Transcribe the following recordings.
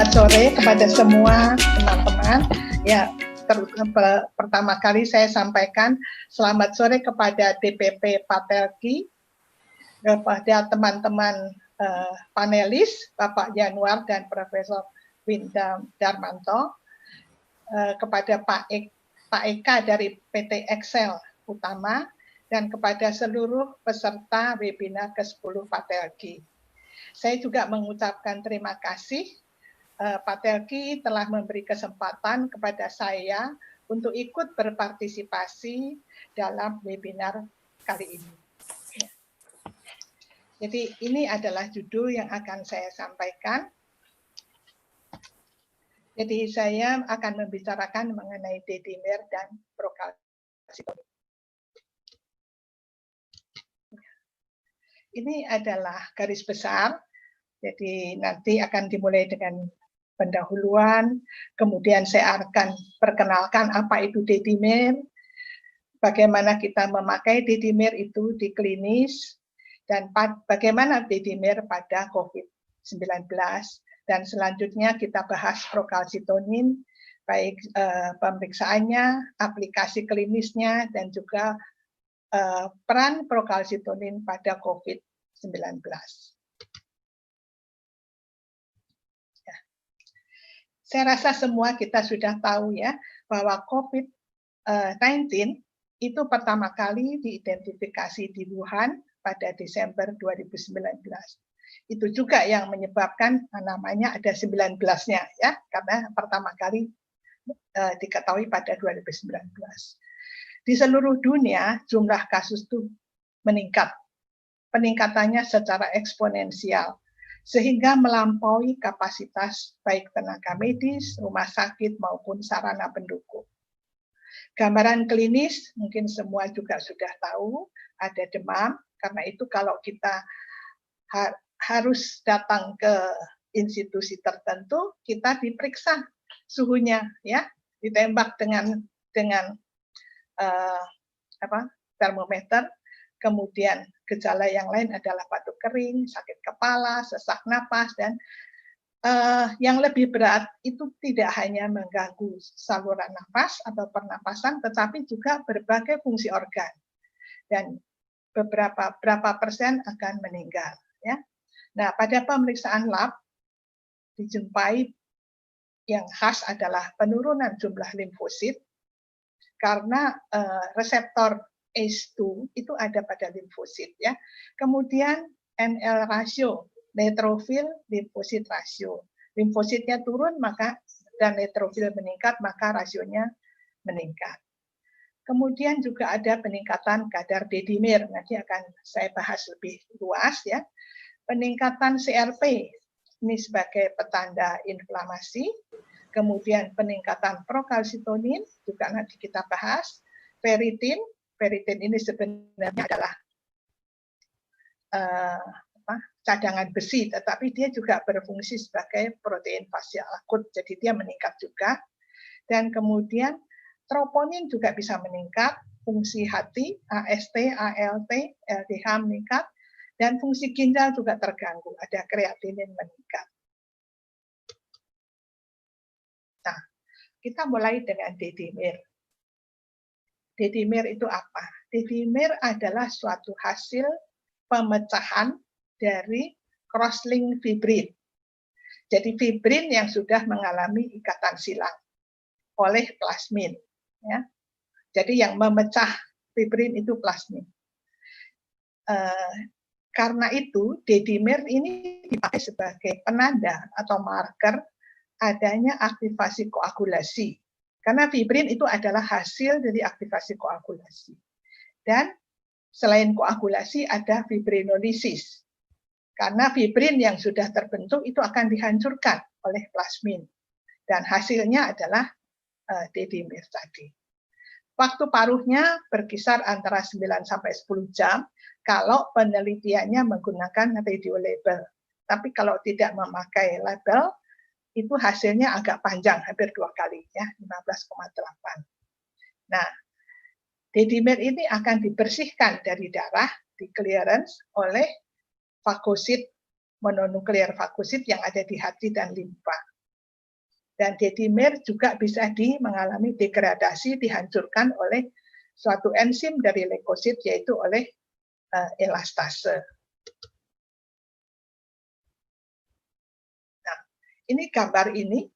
Selamat sore kepada semua teman-teman. Ya, pertama kali saya sampaikan selamat sore kepada DPP Patelki, kepada teman-teman panelis Bapak Januar dan Profesor Winda Darmanto, kepada Pak Eka dari PT Excel Utama, dan kepada seluruh peserta webinar ke-10 Patelki. Saya juga mengucapkan terima kasih Patelki telah memberi kesempatan kepada saya untuk ikut berpartisipasi dalam webinar kali ini. Jadi ini adalah judul yang akan saya sampaikan. Jadi saya akan membicarakan mengenai D-dimer dan procalcitonin. Ini adalah garis besar. Jadi nanti akan dimulai dengan pendahuluan, kemudian saya akan perkenalkan apa itu D-dimer, bagaimana kita memakai D-dimer itu di klinis, dan bagaimana D-dimer pada COVID-19. Dan selanjutnya kita bahas procalcitonin, baik pemeriksaannya, aplikasi klinisnya, dan juga peran procalcitonin pada COVID-19. Saya rasa semua kita sudah tahu ya, bahwa COVID-19 itu pertama kali diidentifikasi di Wuhan pada Desember 2019. Itu juga yang menyebabkan namanya ada 19-nya ya, karena pertama kali diketahui pada 2019. Di seluruh dunia jumlah kasus itu meningkat. Peningkatannya secara eksponensial, sehingga melampaui kapasitas baik tenaga medis, rumah sakit, maupun sarana pendukung. Gambaran klinis mungkin semua juga sudah tahu, ada demam, karena itu kalau kita harus datang ke institusi tertentu, kita diperiksa suhunya, ya, ditembak dengan termometer. Kemudian gejala yang lain adalah batuk kering, sakit kepala, sesak napas, dan yang lebih berat itu tidak hanya mengganggu saluran nafas atau pernapasan, tetapi juga berbagai fungsi organ, dan berapa persen akan meninggal. Ya. Nah, pada pemeriksaan lab dijumpai yang khas adalah penurunan jumlah limfosit karena reseptor ACE2 itu ada pada limfosit ya. Kemudian NL rasio, neutrofil limfosit rasio. Limfositnya turun maka dan neutrofil meningkat, maka rasionya meningkat. Kemudian juga ada peningkatan kadar D-dimer, nanti akan saya bahas lebih luas ya. Peningkatan CRP ini sebagai petanda inflamasi. Kemudian peningkatan procalcitonin juga nanti kita bahas. Ferritin ini sebenarnya adalah cadangan besi, tetapi dia juga berfungsi sebagai protein fasial akut, jadi dia meningkat juga. Dan kemudian troponin juga bisa meningkat, fungsi hati, AST, ALT, LDH meningkat, dan fungsi ginjal juga terganggu, ada kreatinin meningkat. Nah, kita mulai dengan D-dimer. D-dimer itu apa? D-dimer adalah suatu hasil pemecahan dari cross-link fibrin. Jadi fibrin yang sudah mengalami ikatan silang oleh plasmin. Ya. Jadi yang memecah fibrin itu plasmin. Karena itu D-dimer ini dipakai sebagai penanda atau marker adanya aktivasi koagulasi. Karena fibrin itu adalah hasil dari aktivasi koagulasi. Dan selain koagulasi ada fibrinolisis. Karena fibrin yang sudah terbentuk itu akan dihancurkan oleh plasmin. Dan hasilnya adalah D-dimer tadi. Waktu paruhnya berkisar antara 9 sampai 10 jam kalau penelitiannya menggunakan radiolabel. Tapi kalau tidak memakai label, itu hasilnya agak panjang, hampir 2 kali, ya, 15,8. Nah, D-dimer ini akan dibersihkan dari darah, di clearance oleh fagosit, mononuklear fagosit yang ada di hati dan limfa. Dan D-dimer juga bisa mengalami degradasi, dihancurkan oleh suatu enzim dari leukosit, yaitu oleh elastase. Nah, ini gambar ini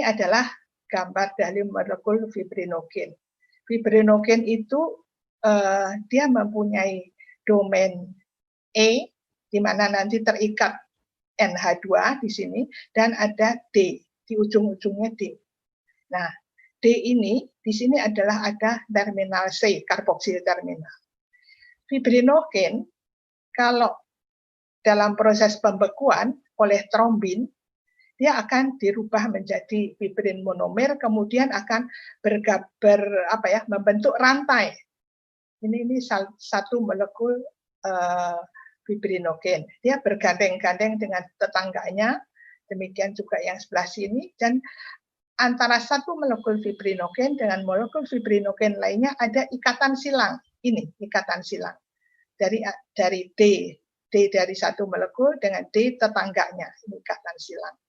adalah gambar dari molekul fibrinogen. Fibrinogen itu dia mempunyai domain E, di mana nanti terikat NH2 di sini, dan ada D, di ujung-ujungnya D. Nah, D ini, di sini adalah ada terminal C, karboksil terminal. Fibrinogen, kalau dalam proses pembekuan oleh trombin, dia akan dirubah menjadi fibrin monomer, kemudian akan membentuk rantai. Ini satu molekul fibrinogen. Dia bergandeng-gandeng dengan tetangganya, demikian juga yang sebelah sini, dan antara satu molekul fibrinogen dengan molekul fibrinogen lainnya ada ikatan silang. Ini ikatan silang dari D dari satu molekul dengan D tetangganya, ini ikatan silang.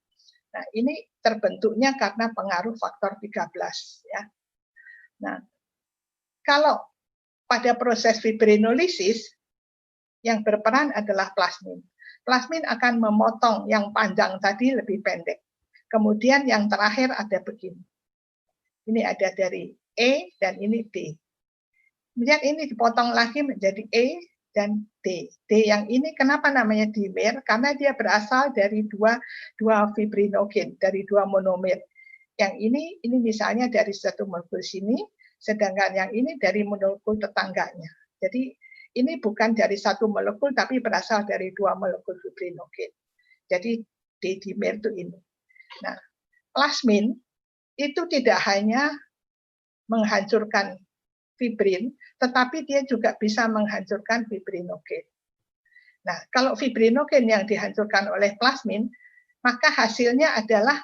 Nah, ini terbentuknya karena pengaruh faktor 13 ya. Nah, kalau pada proses fibrinolisis yang berperan adalah plasmin. Plasmin akan memotong yang panjang tadi lebih pendek. Kemudian yang terakhir ada begini. Ini ada dari E dan ini D. Kemudian ini dipotong lagi menjadi E dan D. D yang ini kenapa namanya dimer? Karena dia berasal dari dua fibrinogen, dari dua monomer. Yang ini misalnya dari satu molekul sini, sedangkan yang ini dari molekul tetangganya. Jadi ini bukan dari satu molekul, tapi berasal dari dua molekul fibrinogen. Jadi D-dimer itu ini. Nah, plasmin itu tidak hanya menghancurkan fibrin, tetapi dia juga bisa menghancurkan fibrinogen. Nah, kalau fibrinogen yang dihancurkan oleh plasmin, maka hasilnya adalah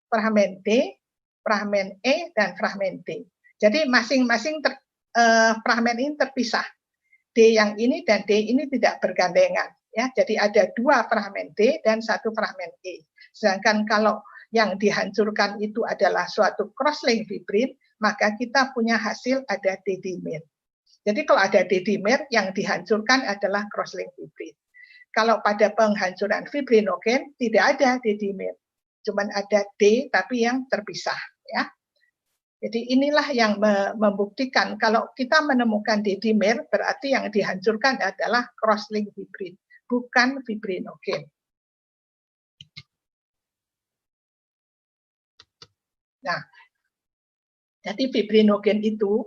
fragmen D, fragmen E, dan fragmen D. Jadi masing-masing fragmen ini terpisah. D yang ini dan D ini tidak bergandengan. Ya, jadi ada dua fragmen D dan satu fragmen E. Sedangkan kalau yang dihancurkan itu adalah suatu cross-link fibrin, maka kita punya hasil ada D-dimer. Jadi kalau ada D-dimer, yang dihancurkan adalah cross-link fibrin. Kalau pada penghancuran fibrinogen, tidak ada D-dimer. Cuman ada D, tapi yang terpisah. Ya. Jadi inilah yang membuktikan kalau kita menemukan D-dimer, berarti yang dihancurkan adalah cross-link fibrin, bukan fibrinogen. Nah, jadi fibrinogen itu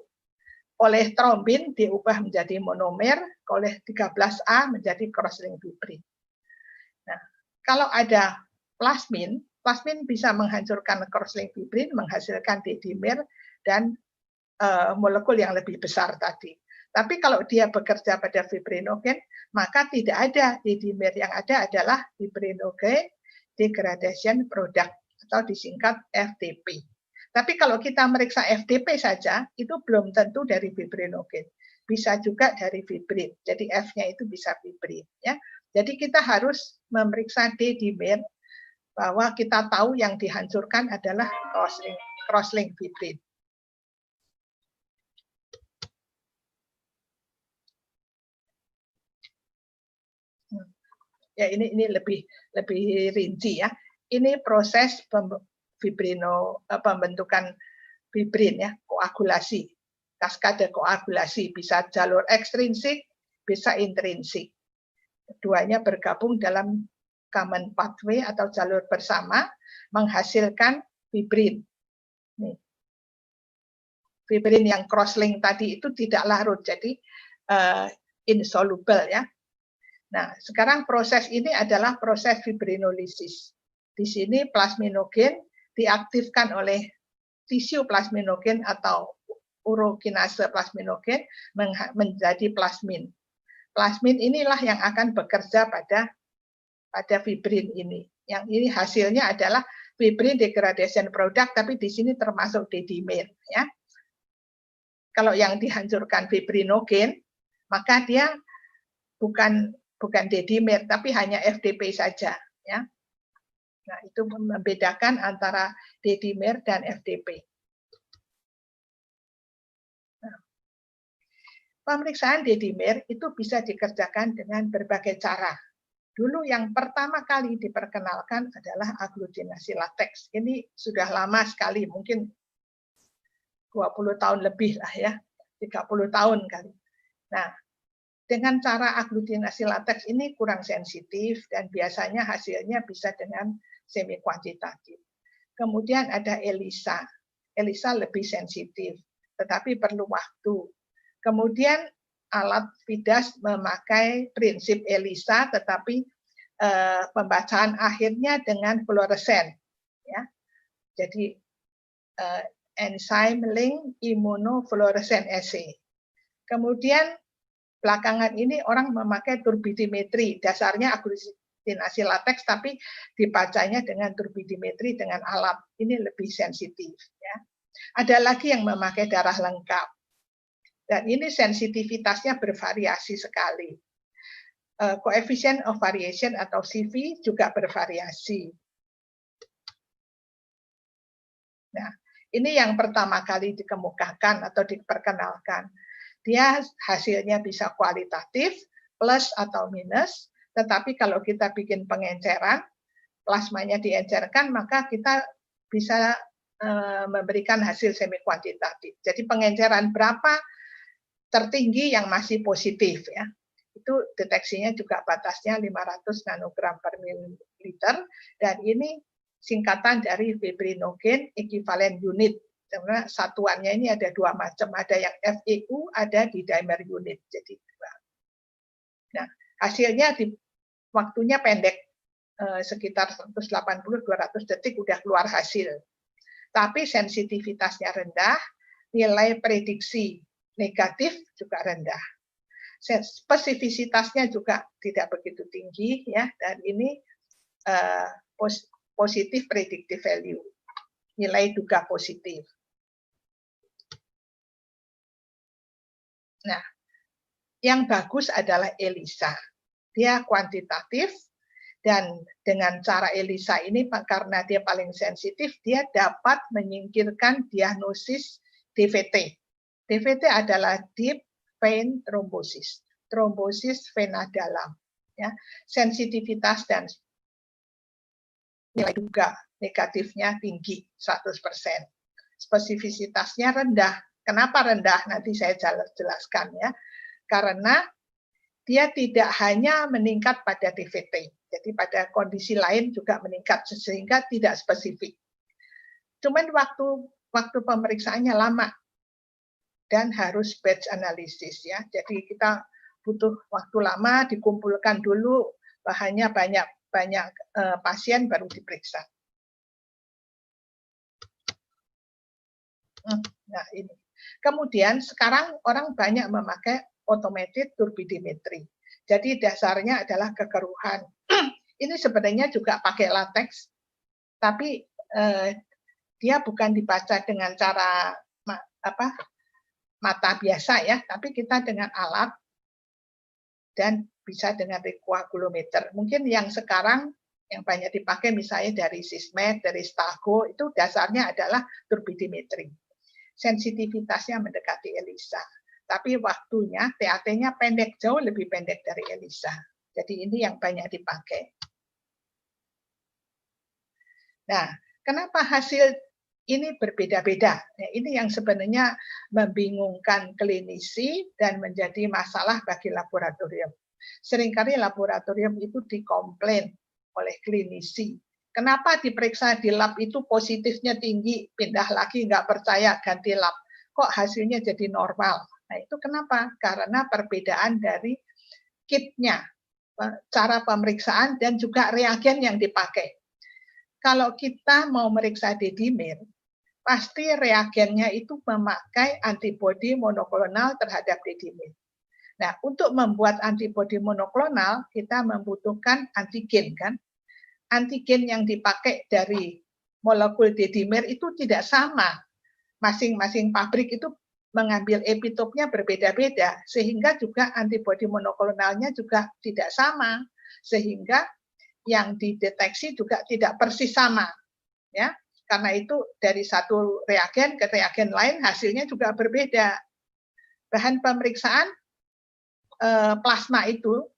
oleh trombin diubah menjadi monomer, oleh 13A menjadi cross-link fibrin. Nah, kalau ada plasmin, plasmin bisa menghancurkan cross-link fibrin, menghasilkan D-dimer dan molekul yang lebih besar tadi. Tapi kalau dia bekerja pada fibrinogen, maka tidak ada D-dimer, yang ada adalah fibrinogen degradation product atau disingkat FDP. Tapi kalau kita meriksa FDP saja, itu belum tentu dari fibrinogen. Bisa juga dari fibrin. Jadi F-nya itu bisa fibrin. Ya. Jadi kita harus memeriksa D-dimer, bahwa kita tahu yang dihancurkan adalah cross-link fibrin. Ya, ini lebih rinci ya. Ini proses pembentukan fibrin ya, koagulasi, kaskade koagulasi, bisa jalur ekstrinsik, bisa intrinsik. Keduanya bergabung dalam common pathway atau jalur bersama menghasilkan fibrin. Nih. Fibrin yang cross-link tadi itu tidak larut, jadi insoluble ya. Nah, sekarang proses ini adalah proses fibrinolisis. Di sini plasminogen diaktifkan oleh tisu plasminogen atau urokinase plasminogen menjadi plasmin. Plasmin inilah yang akan bekerja pada fibrin ini. Yang ini hasilnya adalah fibrin degradation product, tapi di sini termasuk D-dimer. Ya. Kalau yang dihancurkan fibrinogen, maka dia bukan D-dimer, tapi hanya FDP saja. Ya. Nah, itu membedakan antara D-dimer dan FTP. Nah, pemeriksaan D-dimer itu bisa dikerjakan dengan berbagai cara. Dulu yang pertama kali diperkenalkan adalah aglutinasi lateks. Ini sudah lama sekali, mungkin 20 tahun lebih lah ya, 30 tahun kali. Nah, dengan cara aglutinasi lateks ini kurang sensitif dan biasanya hasilnya bisa dengan semi kuantitatif. Kemudian ada ELISA. ELISA lebih sensitif, tetapi perlu waktu. Kemudian alat FIDAS memakai prinsip ELISA, tetapi pembacaan akhirnya dengan fluoresen. Ya. Jadi enzyme link immunofluorescence assay. Kemudian belakangan ini orang memakai turbidimetri, dasarnya aglutinasi lateks tapi dibacanya dengan turbidimetri dengan alat. Ini lebih sensitif ya. Ada lagi yang memakai darah lengkap. Dan ini sensitivitasnya bervariasi sekali. Coefficient of variation atau CV juga bervariasi. Nah, ini yang pertama kali dikemukakan atau diperkenalkan. Dia hasilnya bisa kualitatif, plus atau minus, tetapi kalau kita bikin pengenceran, plasmanya diencerkan, maka kita bisa memberikan hasil semi kuantitatif. Jadi pengenceran berapa tertinggi yang masih positif ya. Itu deteksinya juga batasnya 500 nanogram per mililiter, dan ini singkatan dari fibrinogen equivalent unit. Karena satuannya ini ada dua macam, ada yang FEU, ada di dimer unit. Jadi nah, hasilnya di waktunya pendek, sekitar 180-200 detik udah keluar hasil. Tapi sensitivitasnya rendah, nilai prediksi negatif juga rendah. Spesifisitasnya juga tidak begitu tinggi ya, dan ini positif predictive value, nilai duga positif. Nah, yang bagus adalah ELISA. Dia kuantitatif, dan dengan cara ELISA ini karena dia paling sensitif, dia dapat menyingkirkan diagnosis DVT. DVT adalah deep vein thrombosis, trombosis vena dalam. Ya, sensitivitas dan nilai duga negatifnya tinggi, 100%. Spesifisitasnya rendah. Kenapa rendah? Nanti saya jelaskan ya. Karena dia tidak hanya meningkat pada DVT, jadi pada kondisi lain juga meningkat sehingga tidak spesifik. Cuman waktu pemeriksaannya lama dan harus batch analisis ya. Jadi kita butuh waktu lama, dikumpulkan dulu bahannya banyak pasien baru diperiksa. Nah ini. Kemudian sekarang orang banyak memakai automated turbidimetry. Jadi dasarnya adalah kekeruhan. Ini sebenarnya juga pakai lateks, tapi dia bukan dibaca dengan cara mata biasa ya, tapi kita dengan alat dan bisa dengan recoagulometer. Mungkin yang sekarang yang banyak dipakai misalnya dari Sysmex, dari Stago, itu dasarnya adalah turbidimetry. Sensitivitasnya mendekati ELISA. Tapi waktunya, TAT-nya pendek, jauh lebih pendek dari ELISA. Jadi ini yang banyak dipakai. Nah, kenapa hasil ini berbeda-beda? Nah, ini yang sebenarnya membingungkan klinisi dan menjadi masalah bagi laboratorium. Seringkali laboratorium itu dikomplain oleh klinisi. Kenapa diperiksa di lab itu positifnya tinggi, pindah lagi nggak percaya, ganti lab. Kok hasilnya jadi normal? Nah, itu kenapa? Karena perbedaan dari kitnya, cara pemeriksaan, dan juga reagen yang dipakai. Kalau kita mau meriksa D-dimer, pasti reagennya itu memakai antibodi monoklonal terhadap D-dimer. Nah, untuk membuat antibodi monoklonal, kita membutuhkan antigen, kan? Antigen yang dipakai dari molekul D-dimer itu tidak sama. Masing-masing pabrik itu mengambil epitopnya berbeda-beda, sehingga juga antibodi monoklonalnya juga tidak sama. Sehingga yang dideteksi juga tidak persis sama, ya. Karena itu dari satu reagen ke reagen lain hasilnya juga berbeda. Bahan pemeriksaan plasma itu,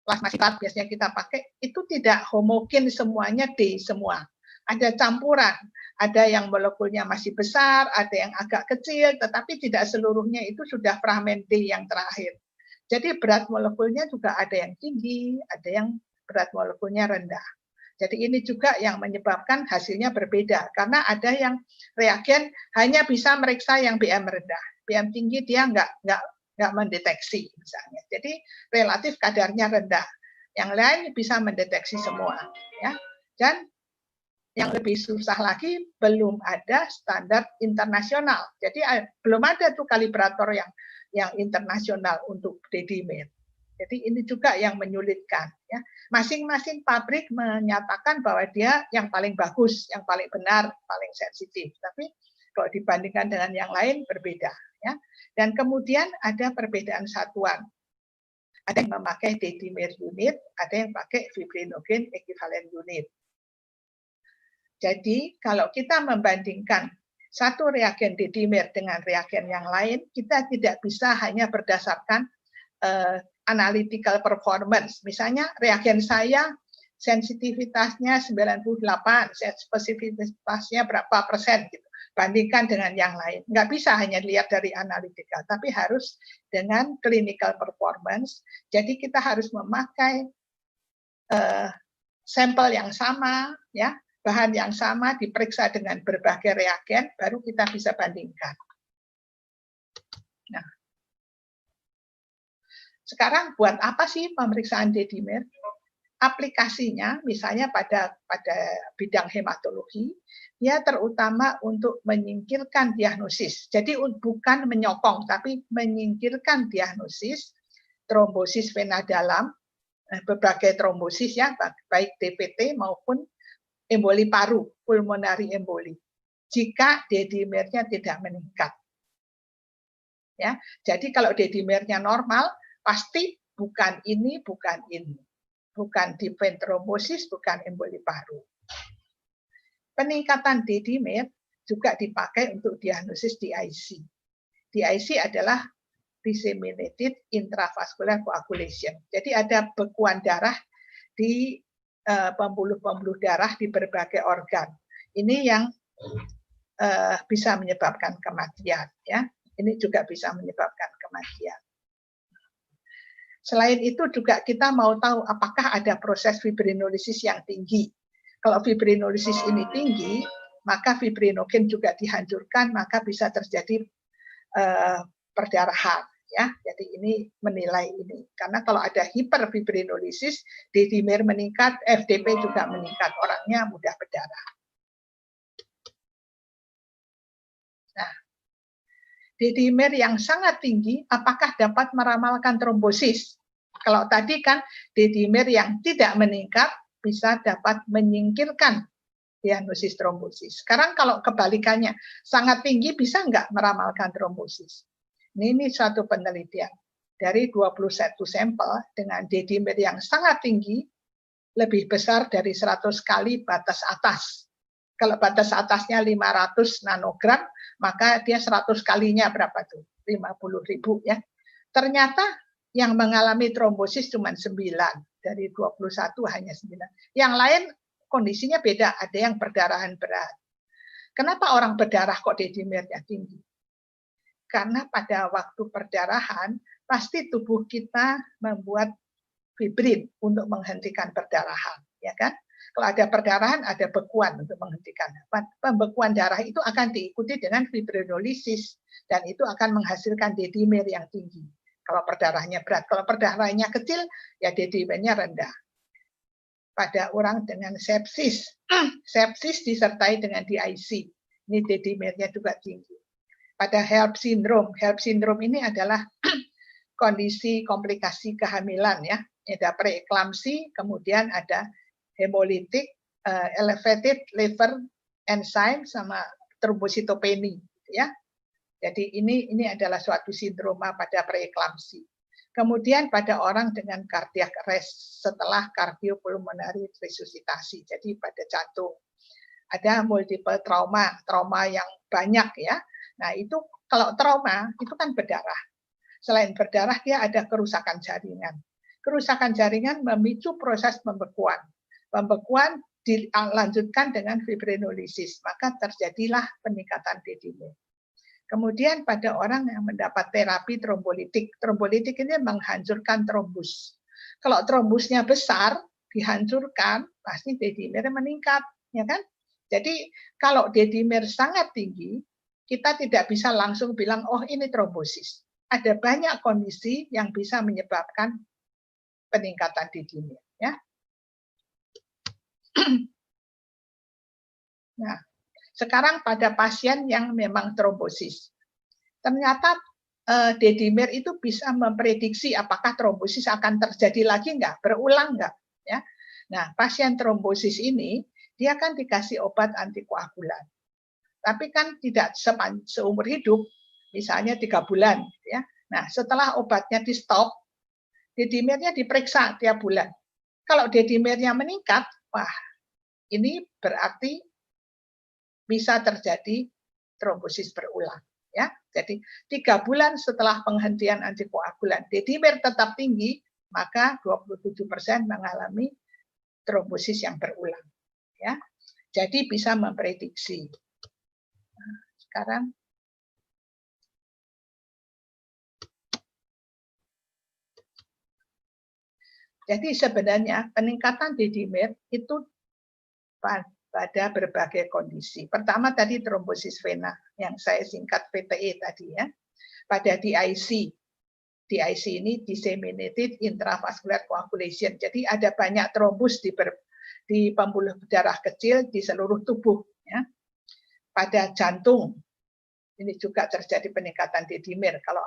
plasma sifat biasanya kita pakai, itu tidak homogen semuanya D semua. Ada campuran, ada yang molekulnya masih besar, ada yang agak kecil, tetapi tidak seluruhnya itu sudah fragmen D yang terakhir. Jadi berat molekulnya juga ada yang tinggi, ada yang berat molekulnya rendah. Jadi ini juga yang menyebabkan hasilnya berbeda, karena ada yang reagen hanya bisa meriksa yang BM rendah, BM tinggi dia nggak mendeteksi misalnya. Jadi relatif kadarnya rendah. Yang lain bisa mendeteksi semua, ya. Dan yang lebih susah lagi, belum ada standar internasional. Jadi belum ada tuh kalibrator yang internasional untuk dedimer. Jadi ini juga yang menyulitkan, ya. Masing-masing pabrik menyatakan bahwa dia yang paling bagus, yang paling benar, paling sensitif. Tapi kalau dibandingkan dengan yang lain berbeda, ya. Dan kemudian ada perbedaan satuan. Ada yang memakai dedimer unit, ada yang pakai fibrinogen equivalent unit. Jadi kalau kita membandingkan satu reagen dedimer dengan reagen yang lain, kita tidak bisa hanya berdasarkan analytical performance. Misalnya reagen saya sensitivitasnya 98, spesifitasnya berapa persen gitu. Bandingkan dengan yang lain. Nggak bisa hanya lihat dari analitikal, tapi harus dengan clinical performance. Jadi kita harus memakai sampel yang sama, ya, bahan yang sama, diperiksa dengan berbagai reagen, baru kita bisa bandingkan. Nah, sekarang buat apa sih pemeriksaan dedimer? Aplikasinya misalnya pada bidang hematologi, dia terutama untuk menyingkirkan diagnosis. Jadi bukan menyokong, tapi menyingkirkan diagnosis trombosis vena dalam, berbagai trombosis ya, baik DPT maupun emboli paru, pulmonary emboli. Jika dedimernya tidak meningkat. Ya, jadi kalau dedimernya normal, pasti bukan ini, bukan ini. Bukan deep vein thrombosis, bukan emboli paru. Peningkatan dedimer juga dipakai untuk diagnosis DIC. DIC adalah disseminated intravascular coagulation. Jadi ada bekuan darah di pembuluh-pembuluh darah di berbagai organ. Ini yang bisa menyebabkan kematian, ya. Ini juga bisa menyebabkan kematian. Selain itu juga kita mau tahu apakah ada proses fibrinolisis yang tinggi. Kalau fibrinolisis ini tinggi, maka fibrinogen juga dihancurkan, maka bisa terjadi perdarahan. Ya, jadi ini menilai ini. Karena kalau ada hiperfibrinolisis, dedimer meningkat, FDP juga meningkat, orangnya mudah berdarah. Nah, dedimer yang sangat tinggi, apakah dapat meramalkan trombosis? Kalau tadi kan dedimer yang tidak meningkat bisa dapat menyingkirkan diagnosis trombosis. Sekarang kalau kebalikannya, sangat tinggi bisa nggak meramalkan trombosis? Ini suatu penelitian. Dari 21 sampel dengan dedimer yang sangat tinggi, lebih besar dari 100 kali batas atas. Kalau batas atasnya 500 nanogram, maka dia 100 kalinya berapa tuh? 50.000 ya. Ternyata yang mengalami trombosis cuma 9, dari 21 hanya 9. Yang lain kondisinya beda, ada yang perdarahan berat. Kenapa orang berdarah kok dedimernya tinggi? Karena pada waktu perdarahan, pasti tubuh kita membuat fibrin untuk menghentikan perdarahan, ya kan? Kalau ada perdarahan, ada bekuan untuk menghentikan. Pembekuan darah itu akan diikuti dengan fibrinolisis, dan itu akan menghasilkan dedimer yang tinggi. Kalau perdarahannya berat, kalau perdarahannya kecil, ya dedimernya rendah. Pada orang dengan sepsis, sepsis disertai dengan DIC, ini dedimernya juga tinggi. Pada HELLP syndrome ini adalah kondisi komplikasi kehamilan ya, ada preeklamsi, kemudian ada hemolitik, elevated liver enzyme sama trombositopeni, ya. Jadi ini adalah suatu sindroma pada preeklamsi. Kemudian pada orang dengan cardiac arrest setelah cardiopulmonary resusitasi, jadi pada jantung. Ada multiple trauma, trauma yang banyak ya. Nah itu kalau trauma itu kan berdarah. Selain berdarah dia ada kerusakan jaringan. Kerusakan jaringan memicu proses pembekuan. Pembekuan dilanjutkan dengan fibrinolisis, maka terjadilah peningkatan D-dimer. Kemudian pada orang yang mendapat terapi trombolitik, trombolitik ini menghancurkan trombus. Kalau trombusnya besar, dihancurkan, pasti D-dimer meningkat, ya kan? Jadi kalau D-dimer sangat tinggi, kita tidak bisa langsung bilang, oh ini trombosis. Ada banyak kondisi yang bisa menyebabkan peningkatan D-dimer. Ya. Nah, sekarang pada pasien yang memang trombosis, ternyata D-dimer itu bisa memprediksi apakah trombosis akan terjadi lagi nggak, berulang nggak. Ya. Nah, pasien trombosis ini dia kan dikasih obat antikoagulan, tapi kan tidak seumur hidup, misalnya 3 bulan. Ya. Nah, setelah obatnya di stop, D-dimernya diperiksa tiap bulan. Kalau D-dimernya meningkat, wah, ini berarti bisa terjadi trombosis berulang. Ya, jadi 3 bulan setelah penghentian antikoagulan, D-dimer tetap tinggi, maka 27% mengalami trombosis yang berulang. Ya, jadi bisa memprediksi. Nah, sekarang jadi sebenarnya peningkatan D-dimer itu pada berbagai kondisi. Pertama tadi trombosis vena yang saya singkat VTE tadi ya. Pada DIC. DIC ini disseminated intravascular coagulation. Jadi ada banyak trombus di pembuluh darah kecil di seluruh tubuh ya. Pada jantung ini juga terjadi peningkatan D-dimer. Kalau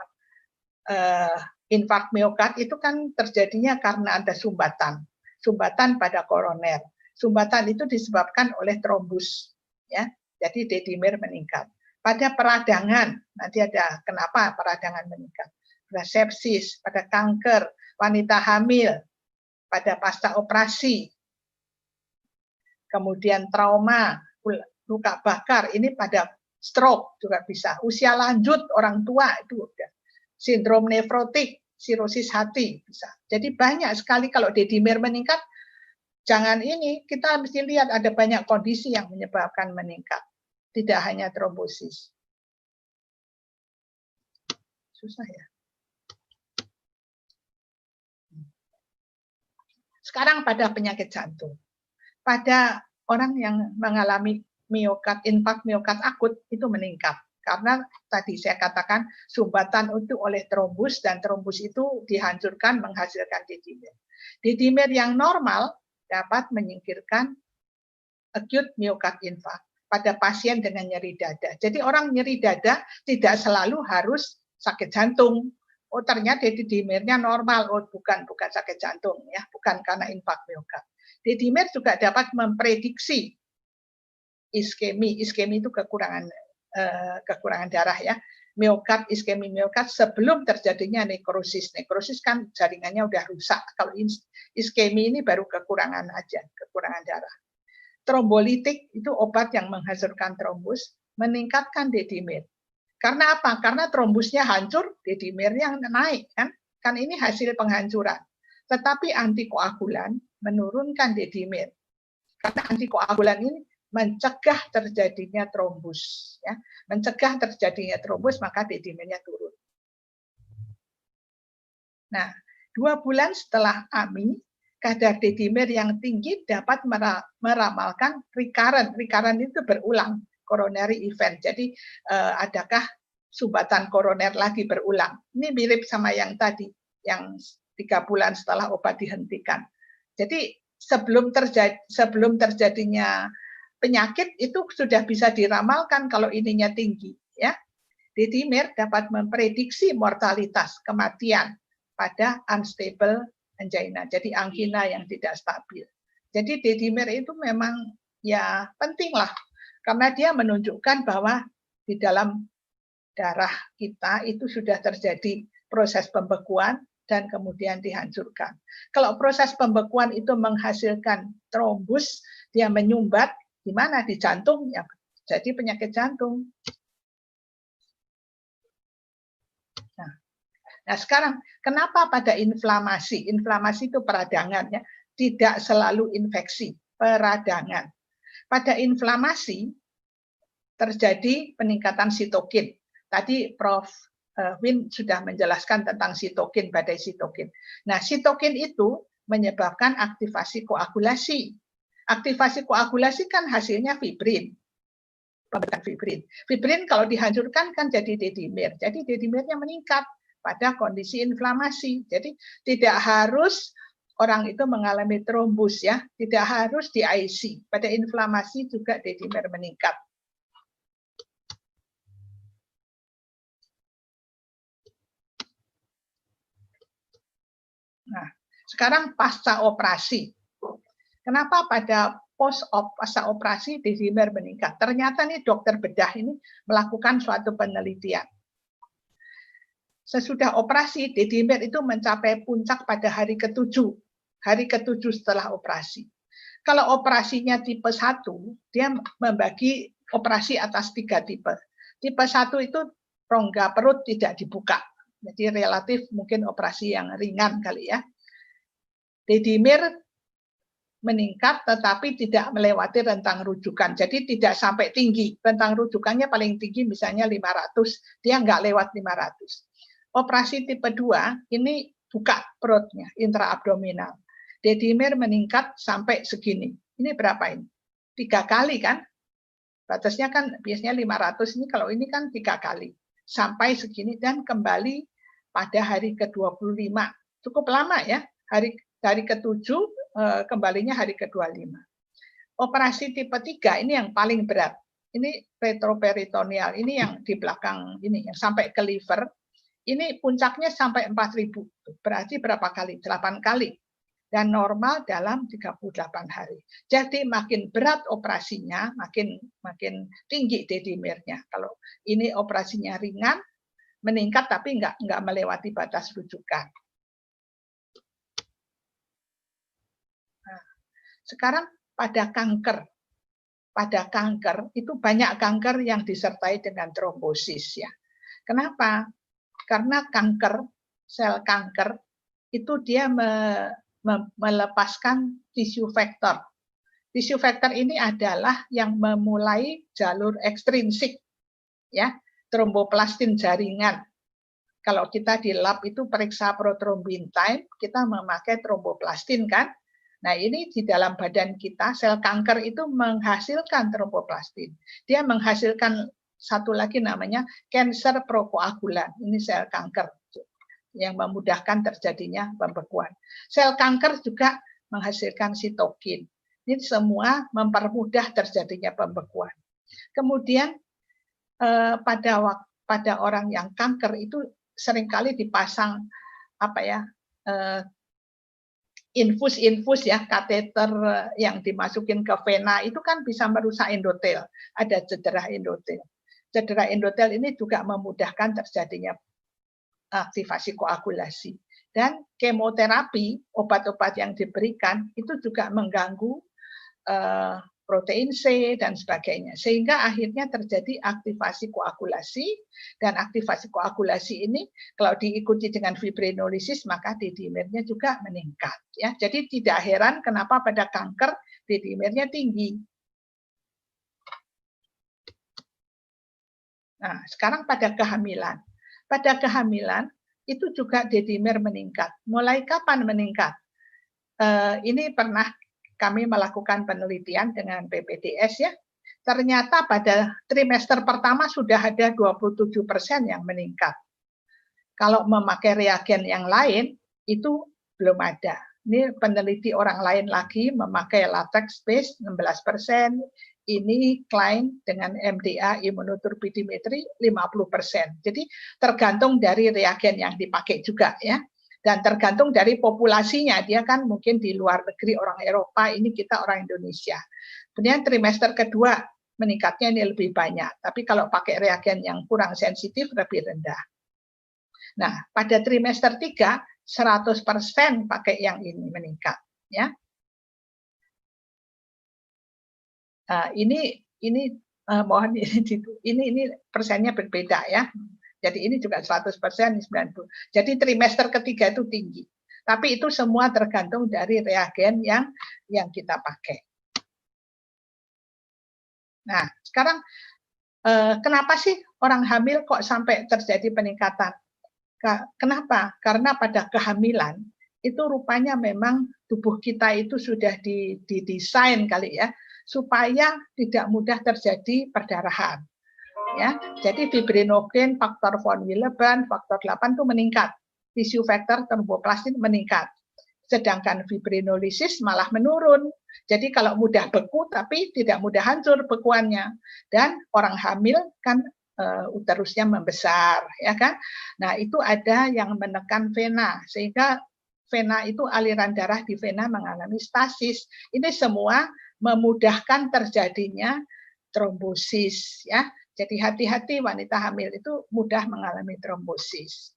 infark miokard itu kan terjadinya karena ada sumbatan pada koroner. Sumbatan itu disebabkan oleh trombus ya. Jadi D-dimer meningkat. Pada peradangan, nanti ada kenapa peradangan meningkat. Pada sepsis, pada kanker, wanita hamil, pada pasca operasi, kemudian trauma, luka bakar, ini pada stroke juga bisa. Usia lanjut, orang tua itu udah. Sindrom nefrotik, sirosis hati bisa. Jadi banyak sekali kalau D-dimer meningkat, jangan ini, kita mesti lihat ada banyak kondisi yang menyebabkan meningkat. Tidak hanya trombosis. Susah ya. Sekarang pada penyakit jantung. Pada orang yang mengalami infark miokard akut itu meningkat. Karena tadi saya katakan sumbatan itu oleh trombus dan trombus itu dihancurkan menghasilkan D-dimer. D-dimer yang normal dapat menyingkirkan acute myocard infarct pada pasien dengan nyeri dada. Jadi orang nyeri dada tidak selalu harus sakit jantung. Oh ternyata D-dimernya normal, oh bukan sakit jantung ya, bukan karena infark miokard. D-dimer juga dapat memprediksi iskemi. Iskemi itu kekurangan darah ya. Miokard, iskemi miokard sebelum terjadinya nekrosis. Nekrosis kan jaringannya udah rusak. Kalau iskemi ini baru kekurangan aja, kekurangan darah. Trombolitik itu obat yang menghasilkan trombus, meningkatkan D-dimer. Karena apa? Karena trombusnya hancur, D-dimernya naik kan? Kan ini hasil penghancuran. Tetapi antikoagulan menurunkan D-dimer. Karena antikoagulan ini mencegah terjadinya trombus, ya. Mencegah terjadinya trombus maka D-dimernya turun. Nah, 2 bulan setelah AMI, kadar D-dimer yang tinggi dapat meramalkan recurrent. Recurrent itu berulang, coronary event. Jadi adakah sumbatan koroner lagi berulang? Ini mirip sama yang tadi, yang 3 bulan setelah obat dihentikan. Jadi sebelum terjadinya penyakit itu sudah bisa diramalkan kalau ininya tinggi. Ya, D-dimer dapat memprediksi mortalitas, kematian pada unstable angina, jadi angina yang tidak stabil. Jadi D-dimer itu memang ya penting lah, karena dia menunjukkan bahwa di dalam darah kita itu sudah terjadi proses pembekuan dan kemudian dihancurkan. Kalau proses pembekuan itu menghasilkan trombus, dia menyumbat, di mana? Di jantung, ya jadi penyakit jantung. Nah sekarang, kenapa pada inflamasi? Inflamasi itu peradangan, ya, tidak selalu infeksi, peradangan. Pada inflamasi terjadi peningkatan sitokin. Tadi Prof. Win sudah menjelaskan tentang sitokin, badai sitokin. Nah, sitokin itu menyebabkan aktivasi koagulasi. Aktivasi koagulasi kan hasilnya fibrin. Pembentukan fibrin. Fibrin kalau dihancurkan kan jadi dedimer. Jadi dedimernya meningkat pada kondisi inflamasi. Jadi tidak harus orang itu mengalami trombus, ya, tidak harus di IC. Pada inflamasi juga dedimer meningkat. Nah, sekarang pasca operasi. Kenapa pada pasca operasi dedimer meningkat? Ternyata nih dokter bedah ini melakukan suatu penelitian. Sesudah operasi, dedimer itu mencapai puncak pada hari ke-7. Hari ke-7 setelah operasi. Kalau operasinya tipe 1, dia membagi operasi atas 3 tipe. Tipe 1 itu rongga perut tidak dibuka. Jadi relatif mungkin operasi yang ringan kali ya. Dedimer meningkat tetapi tidak melewati rentang rujukan. Jadi tidak sampai tinggi. Rentang rujukannya paling tinggi misalnya 500, dia nggak lewat 500. Operasi tipe 2 ini buka perutnya, intraabdominal. Dedimer meningkat sampai segini. Ini berapa ini? 3 kali kan? Batasnya kan biasanya 500, ini kalau ini kan 3 kali. Sampai segini dan kembali pada hari ke-25. Cukup lama ya, hari ke-7 kembalinya hari ke-25. Operasi tipe 3 ini yang paling berat. Ini retroperitoneal, ini yang di belakang ini yang sampai ke liver. Ini puncaknya sampai 4.000. Berarti berapa kali? 8 kali. Dan normal dalam 38 hari. Jadi makin berat operasinya, makin tinggi dedimernya. Kalau ini operasinya ringan, meningkat tapi nggak melewati batas rujukan. Nah, sekarang pada kanker itu banyak kanker yang disertai dengan trombosis ya. Kenapa? Karena sel kanker itu dia melepaskan tisu vektor. Tisu vektor ini adalah yang memulai jalur ekstrinsik ya. Tromboplastin jaringan. Kalau kita di lab itu periksa prothrombin time, kita memakai tromboplastin kan. Nah ini di dalam badan kita, sel kanker itu menghasilkan tromboplastin. Dia menghasilkan satu lagi namanya cancer prokoagulan. Ini sel kanker yang memudahkan terjadinya pembekuan. Sel kanker juga menghasilkan sitokin. Ini semua mempermudah terjadinya pembekuan. Kemudian pada orang yang kanker itu seringkali dipasang infus ya, kateter yang dimasukin ke vena itu kan bisa merusak endotel, ada cedera endotel. Cedera endotel ini juga memudahkan terjadinya aktivasi koagulasi. Dan kemoterapi, obat-obat yang diberikan itu juga mengganggu protein C dan sebagainya. Sehingga akhirnya terjadi aktivasi koagulasi, dan aktivasi koagulasi ini kalau diikuti dengan fibrinolisis maka dedimernya juga meningkat. Ya. Jadi tidak heran kenapa pada kanker dedimernya tinggi. Nah, sekarang pada kehamilan. Pada kehamilan itu juga dedimer meningkat. Mulai kapan meningkat? Ini pernah kami melakukan penelitian dengan PPDS ya. Ternyata pada trimester pertama sudah ada 27% yang meningkat. Kalau memakai reagen yang lain itu belum ada. Ini peneliti orang lain lagi memakai latex base 16%, ini Klein dengan MDA immunoturbidimetri 50%. Jadi tergantung dari reagen yang dipakai juga ya. Dan tergantung dari populasinya, dia kan mungkin di luar negeri orang Eropa, ini kita orang Indonesia. Kemudian trimester kedua meningkatnya ini lebih banyak, tapi kalau pakai reagen yang kurang sensitif lebih rendah. Nah, pada trimester 3 100% pakai yang ini meningkat, ya. Nah, mohon ini persennya berbeda ya. Jadi ini juga 100%, 90. Jadi trimester ketiga itu tinggi. Tapi itu semua tergantung dari reagen yang kita pakai. Nah, sekarang kenapa sih orang hamil kok sampai terjadi peningkatan? Kenapa? Karena pada kehamilan itu rupanya memang tubuh kita itu sudah didesain kali ya, supaya tidak mudah terjadi perdarahan. Ya, jadi fibrinogen, faktor von Willebrand, faktor 8 itu meningkat. Tissue factor tromboplastin meningkat. Sedangkan fibrinolisis malah menurun. Jadi kalau mudah beku tapi tidak mudah hancur bekuannya. Dan orang hamil kan uterusnya membesar, ya kan? Nah, itu ada yang menekan vena sehingga vena itu aliran darah di vena mengalami stasis. Ini semua memudahkan terjadinya trombosis, ya. Jadi hati-hati wanita hamil itu mudah mengalami trombosis.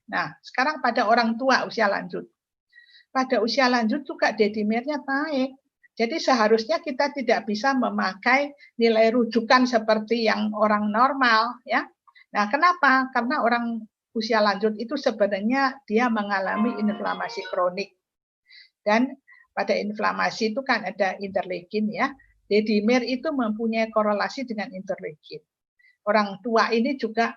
Nah, sekarang pada orang tua usia lanjut. Pada usia lanjut juga dedimernya naik. Jadi seharusnya kita tidak bisa memakai nilai rujukan seperti yang orang normal, ya. Nah, kenapa? Karena orang usia lanjut itu sebenarnya dia mengalami inflamasi kronik. Dan pada inflamasi itu kan ada interleukin, ya. Dedimer itu mempunyai korelasi dengan interleukin. Orang tua ini juga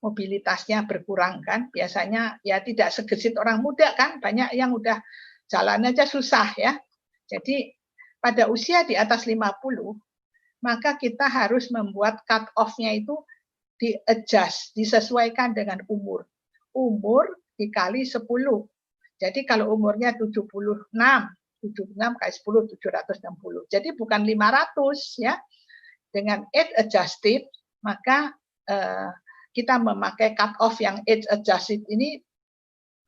mobilitasnya berkurang kan, biasanya ya tidak segesit orang muda kan, banyak yang udah jalan aja susah ya. Jadi pada usia di atas 50, maka kita harus membuat cut off-nya itu di-adjust, disesuaikan dengan umur. Umur dikali 10. Jadi kalau umurnya 76 kali 10, 760. Jadi bukan 500 ya. Dengan age adjusted, maka kita memakai cut off yang age adjusted ini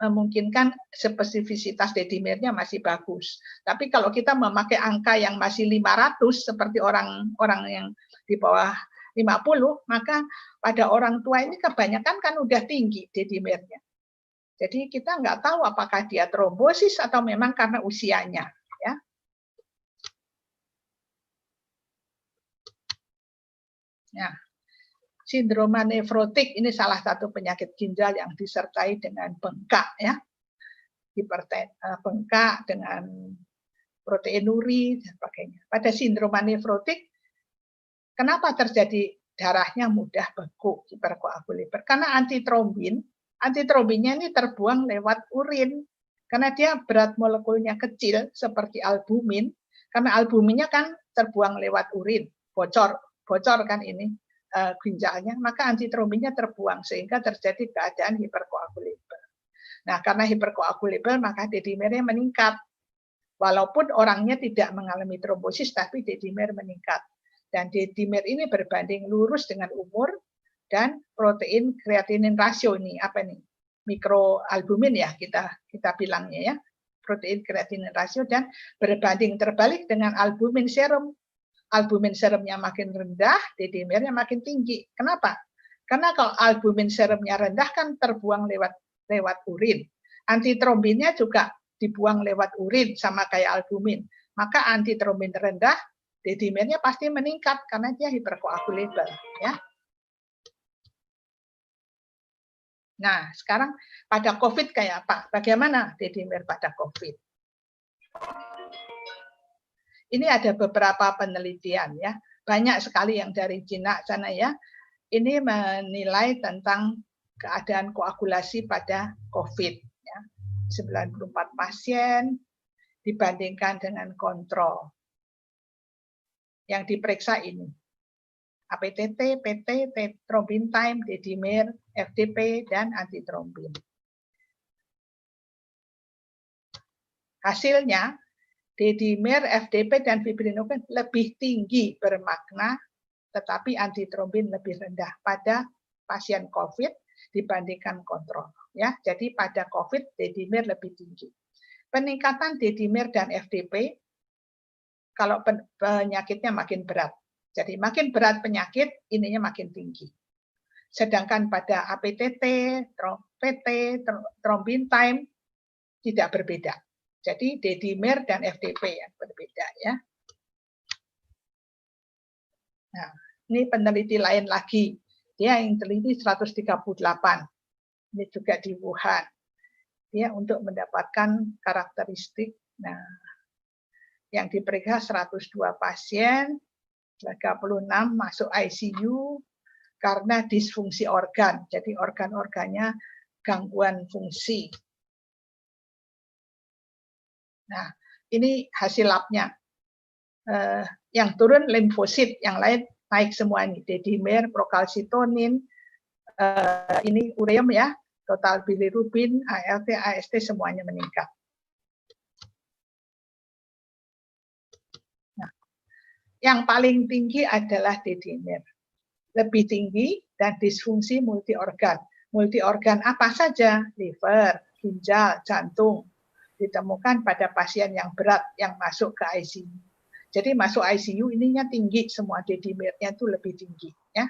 memungkinkan spesifisitas dedimernya masih bagus. Tapi kalau kita memakai angka yang masih 500 seperti orang yang di bawah 50, maka pada orang tua ini kebanyakan kan udah tinggi dedimernya. Jadi kita nggak tahu apakah dia trombosis atau memang karena usianya, ya. Nah, sindroma nefrotik ini salah satu penyakit ginjal yang disertai dengan bengkak, ya. Bengkak dengan proteinuri dan sebagainya. Pada sindroma nefrotik, kenapa terjadi darahnya mudah beku, hiperkoagulable? Karena antitrombinnya ini terbuang lewat urin. Karena dia berat molekulnya kecil seperti albumin, karena albuminnya kan terbuang lewat urin, bocor kan ini ginjalnya, maka antitrombinnya terbuang sehingga terjadi keadaan hiperkoagulable. Nah, karena hiperkoagulable maka dedimernya meningkat. Walaupun orangnya tidak mengalami trombosis tapi dedimer meningkat. Dan dedimer ini berbanding lurus dengan umur dan protein kreatinin rasio ini apa nih? Mikroalbumin ya kita bilangnya ya. Protein kreatinin rasio dan berbanding terbalik dengan albumin serum. Albumin serumnya makin rendah, dedimernya makin tinggi. Kenapa? Karena kalau albumin serumnya rendah kan terbuang lewat urin. Antitrombinnya juga dibuang lewat urin sama kayak albumin. Maka antitrombin rendah, dedimernya pasti meningkat karena dia hiperkoagulable, ya. Nah, sekarang pada COVID kayak apa? Bagaimana dedimer pada COVID? Ini ada beberapa penelitian ya, banyak sekali yang dari Cina sana ya. Ini menilai tentang keadaan koagulasi pada COVID. Ya. 94 pasien dibandingkan dengan kontrol. Yang diperiksa ini, APTT, PT, trombin time, dedimer, FDP, dan antitrombin. Hasilnya, dedimer, FDP, dan fibrinogen lebih tinggi bermakna, tetapi antitrombin lebih rendah pada pasien COVID dibandingkan kontrol. Ya, jadi pada COVID dedimer lebih tinggi. Peningkatan dedimer dan FDP kalau penyakitnya makin berat. Jadi makin berat penyakit, ininya makin tinggi. Sedangkan pada APTT, PT, trombin-time tidak berbeda. Jadi D-dimer dan FTP yang berbeda ya. Nah, ini peneliti lain lagi. Dia yang teliti 138. Ini juga di Wuhan. Dia untuk mendapatkan karakteristik. Nah, yang diperiksa 102 pasien, 36 masuk ICU karena disfungsi organ. Jadi organ-organnya gangguan fungsi. Nah, ini hasil labnya. Yang turun limfosit, yang lain naik semua nih. D-dimer, prokalsitonin, ini ureum ya, total bilirubin, ALT, AST semuanya meningkat. Nah, yang paling tinggi adalah D-dimer. Lebih tinggi dan disfungsi multi organ. Multi organ apa saja? Liver, ginjal, jantung. Ditemukan pada pasien yang berat yang masuk ke ICU. Jadi masuk ICU ininya tinggi, semua D-dimernya itu lebih tinggi ya.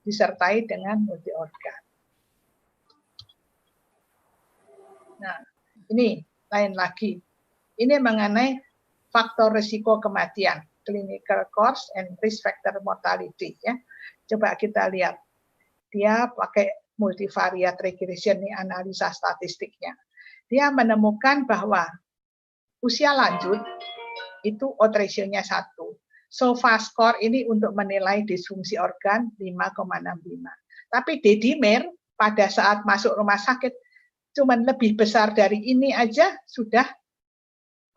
Disertai dengan multi organ. Nah, ini lain lagi. Ini mengenai faktor risiko kematian, clinical course and risk factor mortality ya. Coba kita lihat. Dia pakai multivariate regression nih analisa statistiknya. Dia menemukan bahwa usia lanjut itu odds ratio-nya 1. SOFA score ini untuk menilai disfungsi organ 5,65. Tapi D-dimer pada saat masuk rumah sakit cuman lebih besar dari ini aja sudah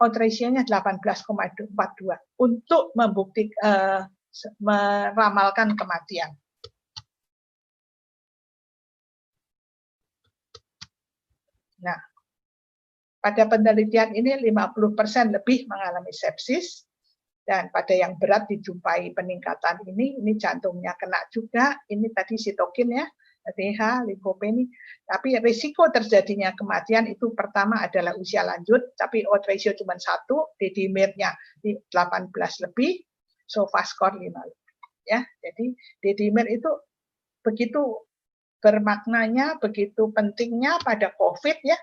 odds ratio-nya 18,42 untuk membuktikan meramalkan kematian. Nah, pada penelitian ini 50% lebih mengalami sepsis, dan pada yang berat dijumpai peningkatan ini jantungnya kena juga, ini tadi sitokin ya, TH, likopeni, tapi risiko terjadinya kematian itu pertama adalah usia lanjut, tapi odds ratio cuma 1, D-dimernya 18 lebih, SOFA score 5 lebih. Ya, jadi D-dimer itu begitu bermaknanya, begitu pentingnya pada COVID ya,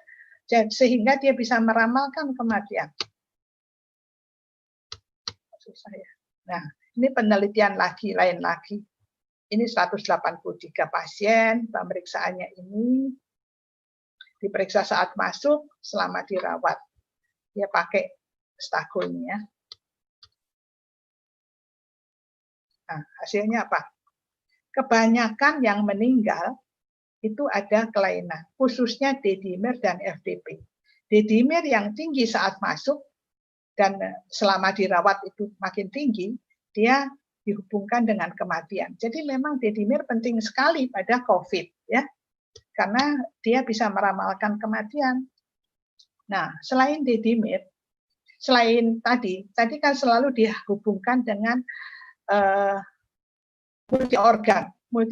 sehingga dia bisa meramalkan kematian. Nah, ini penelitian lain lagi. Ini 183 pasien, pemeriksaannya ini diperiksa saat masuk, selama dirawat. Dia pakai stagolnya. Nah, hasilnya apa? Kebanyakan yang meninggal itu ada kelainan, khususnya D-dimer dan FTP. D-dimer yang tinggi saat masuk dan selama dirawat itu makin tinggi, dia dihubungkan dengan kematian. Jadi memang D-dimer penting sekali pada COVID ya, karena dia bisa meramalkan kematian. Nah, selain D-dimer, selain tadi kan selalu dihubungkan dengan multi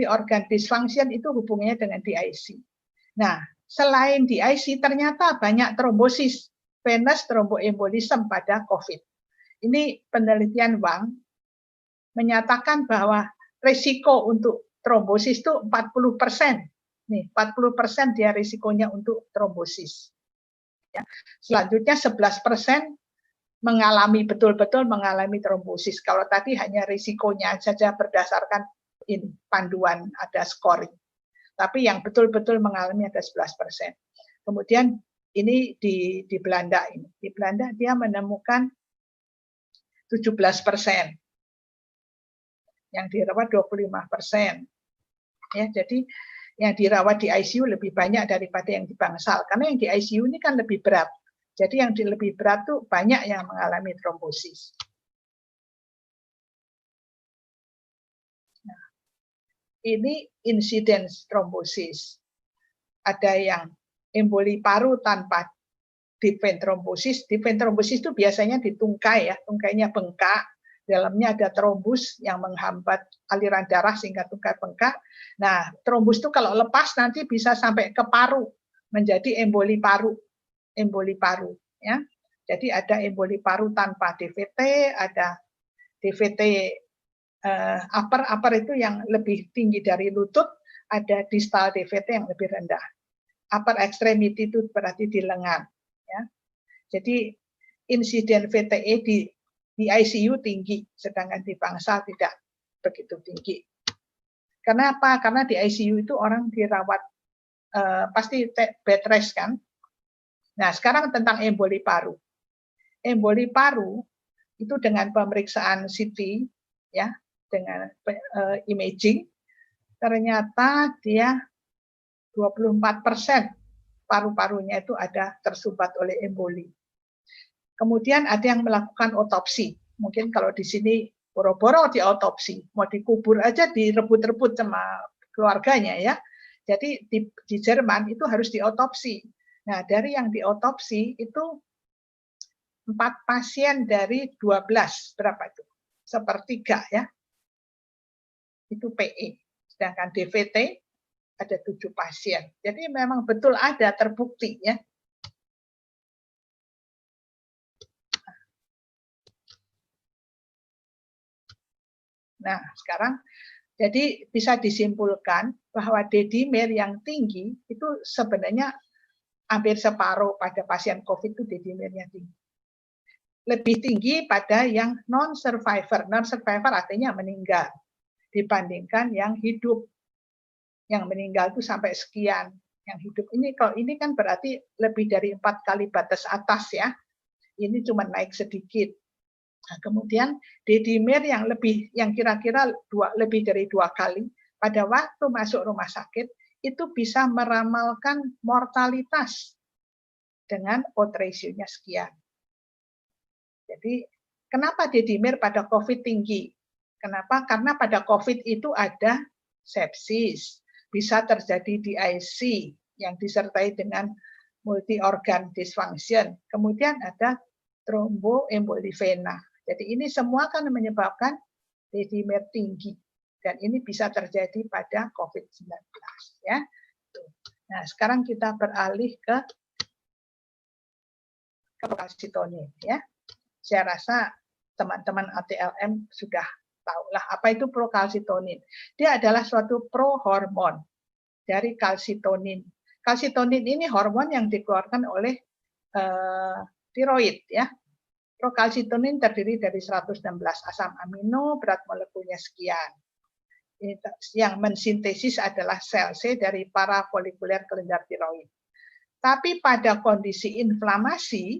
organ dysfunction itu hubungannya dengan DIC. Nah, selain DIC ternyata banyak trombosis, venous thromboembolism pada COVID. Ini penelitian Wang menyatakan bahwa risiko untuk trombosis itu 40%. Nih, 40% dia risikonya untuk trombosis. Ya. Selanjutnya 11% mengalami betul-betul mengalami trombosis. Kalau tadi hanya risikonya saja berdasarkan panduan ada scoring. Tapi yang betul-betul mengalami ada 11%. Kemudian ini di Belanda ini. Di Belanda dia menemukan 17%. Yang dirawat 25%. Ya, jadi yang dirawat di ICU lebih banyak daripada yang di bangsal. Karena yang di ICU ini kan lebih berat. Jadi yang lebih berat tuh banyak yang mengalami trombosis. Ini insiden trombosis. Ada yang emboli paru tanpa deep vein trombosis. Deep vein trombosis itu biasanya di tungkai ya, tungkainya bengkak, dalamnya ada trombus yang menghambat aliran darah sehingga tungkai bengkak. Nah, trombus itu kalau lepas nanti bisa sampai ke paru, menjadi emboli paru. Emboli paru ya. Jadi ada emboli paru tanpa DVT, ada DVT upper itu yang lebih tinggi dari lutut, ada distal DVT yang lebih rendah. Upper extremity itu berarti di lengan. Ya. Jadi insiden VTE di ICU tinggi, sedangkan di bangsal tidak begitu tinggi. Kenapa? Karena di ICU itu orang dirawat pasti bed rest kan. Nah, sekarang tentang emboli paru. Emboli paru itu dengan pemeriksaan CT ya, dengan imaging ternyata dia 24% paru-parunya itu ada tersumbat oleh emboli. Kemudian ada yang melakukan otopsi. Mungkin kalau di sini boro-boro diotopsi, mau dikubur aja direbut-rebut sama keluarganya ya. Jadi di Jerman itu harus diotopsi. Nah, dari yang diotopsi itu 4 pasien dari 12, berapa itu? Sepertiga ya. Itu PE. Sedangkan DVT ada 7 pasien. Jadi memang betul ada terbukti ya. Nah, sekarang jadi bisa disimpulkan bahwa D-dimer yang tinggi itu sebenarnya hampir separuh pada pasien COVID itu D-dimernya tinggi. Lebih tinggi pada yang non-survivor. Non-survivor artinya meninggal dibandingkan yang hidup. Yang meninggal itu sampai sekian. Yang hidup ini, kalau ini kan berarti lebih dari 4 kali batas atas ya. Ini cuma naik sedikit. Nah, kemudian D-dimer yang kira-kira lebih dari 2 kali pada waktu masuk rumah sakit itu bisa meramalkan mortalitas dengan odds ratio-nya sekian. Jadi kenapa D-dimer pada COVID tinggi? Kenapa? Karena pada COVID itu ada sepsis, bisa terjadi di IC yang disertai dengan multi organ dysfunction. Kemudian ada tromboembolivena. Jadi ini semua kan menyebabkan D-dimer tinggi dan ini bisa terjadi pada COVID-19 ya. Nah, sekarang kita beralih ke procalcitonin ya. Saya rasa teman-teman ATLM sudah tahulah apa itu procalcitonin. Dia adalah suatu prohormon dari kalsitonin. Kalsitonin ini hormon yang dikeluarkan oleh tiroid ya. Procalcitonin terdiri dari 116 asam amino, berat molekulnya sekian. Yang mensintesis adalah sel C dari parafolikuler kelenjar tiroid. Tapi pada kondisi inflamasi,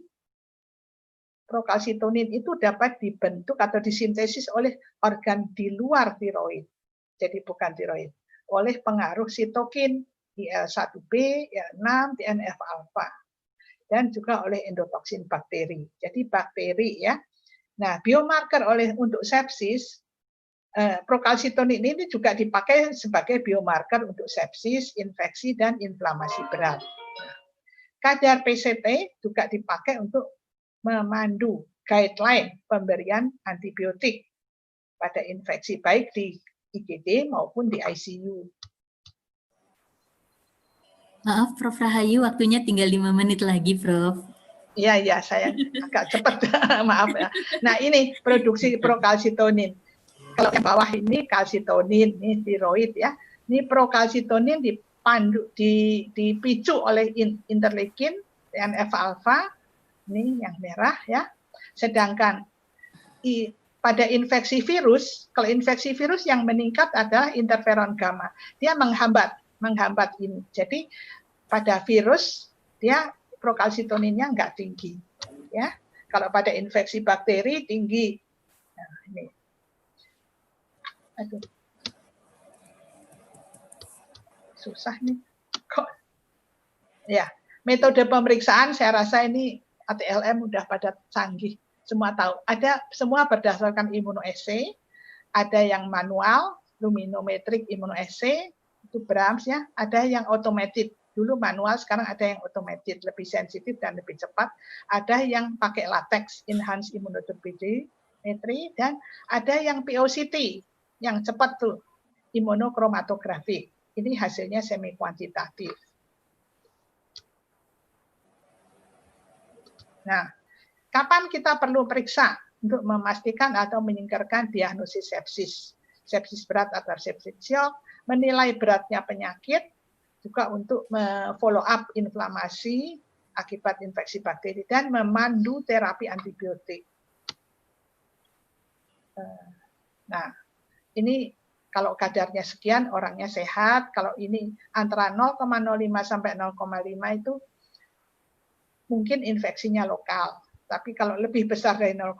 procalcitonin itu dapat dibentuk atau disintesis oleh organ di luar tiroid. Jadi bukan tiroid. Oleh pengaruh sitokin, IL-1B, IL-6, TNF-alfa. Dan juga oleh endotoksin bakteri. Jadi bakteri ya. Nah, biomarker untuk sepsis, procalcitonin ini juga dipakai sebagai biomarker untuk sepsis, infeksi, dan inflamasi berat. Kadar PCT juga dipakai untuk memandu guideline pemberian antibiotik pada infeksi baik di IGD maupun di ICU. Maaf Prof. Rahayu, waktunya tinggal 5 menit lagi, Prof. Iya, saya agak cepat, maaf ya. Nah, ini produksi procalcitonin. Kalau yang bawah ini kalsitonin, ini tiroid ya. Ini procalcitonin dipicu oleh interleukin, TNF-alfa, ini yang merah ya. Sedangkan pada infeksi virus, kalau infeksi virus yang meningkat adalah interferon gamma. Dia menghambat ini. Jadi pada virus dia procalcitoninnya nggak tinggi, ya. Kalau pada infeksi bakteri tinggi. Nah, ini. Aduh. Susah nih. Kok? Ya, metode pemeriksaan saya rasa ini ATLM udah pada canggih. Semua tahu. Semua berdasarkan immunoassay. Ada yang manual, luminometric immunoassay, itu BRAMS ya. Ada yang automated. Dulu manual, sekarang ada yang automated, lebih sensitif dan lebih cepat. Ada yang pakai latex, enhanced immunodensity, dan ada yang POCT, yang cepat tuh, immunochromatografi. Ini hasilnya semi kuantitatif. Nah, kapan kita perlu periksa untuk memastikan atau menyingkirkan diagnosis sepsis? sepsis berat atau septic shock, menilai beratnya penyakit, juga untuk follow up inflamasi akibat infeksi bakteri, dan memandu terapi antibiotik. Nah, ini kalau kadarnya sekian, orangnya sehat. Kalau ini antara 0,05 sampai 0,5 itu mungkin infeksinya lokal. Tapi kalau lebih besar dari 0,5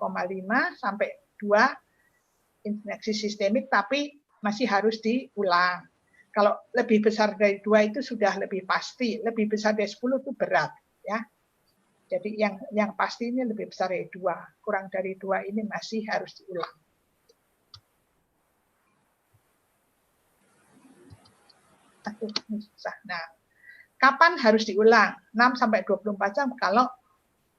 sampai 2, infeksi sistemik, tapi masih harus diulang. Kalau lebih besar dari 2 itu sudah lebih pasti. Lebih besar dari 10 itu berat. Ya. Jadi yang pasti ini lebih besar dari 2. Kurang dari 2 ini masih harus diulang. Nah, kapan harus diulang? 6 sampai 24 jam kalau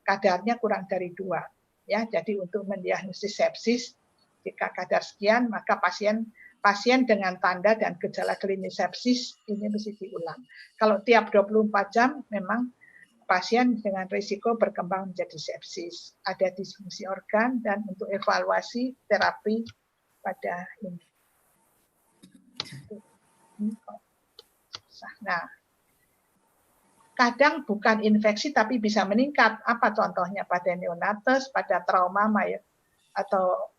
kadarnya kurang dari 2. Ya, jadi untuk mendiagnosis sepsis, jika kadar sekian, maka pasien dengan tanda dan gejala klinis sepsis ini mesti diulang. Kalau tiap 24 jam memang pasien dengan risiko berkembang menjadi sepsis. Ada disfungsi organ dan untuk evaluasi terapi pada ini. Nah, kadang bukan infeksi tapi bisa meningkat. Apa contohnya? Pada neonates, pada trauma atau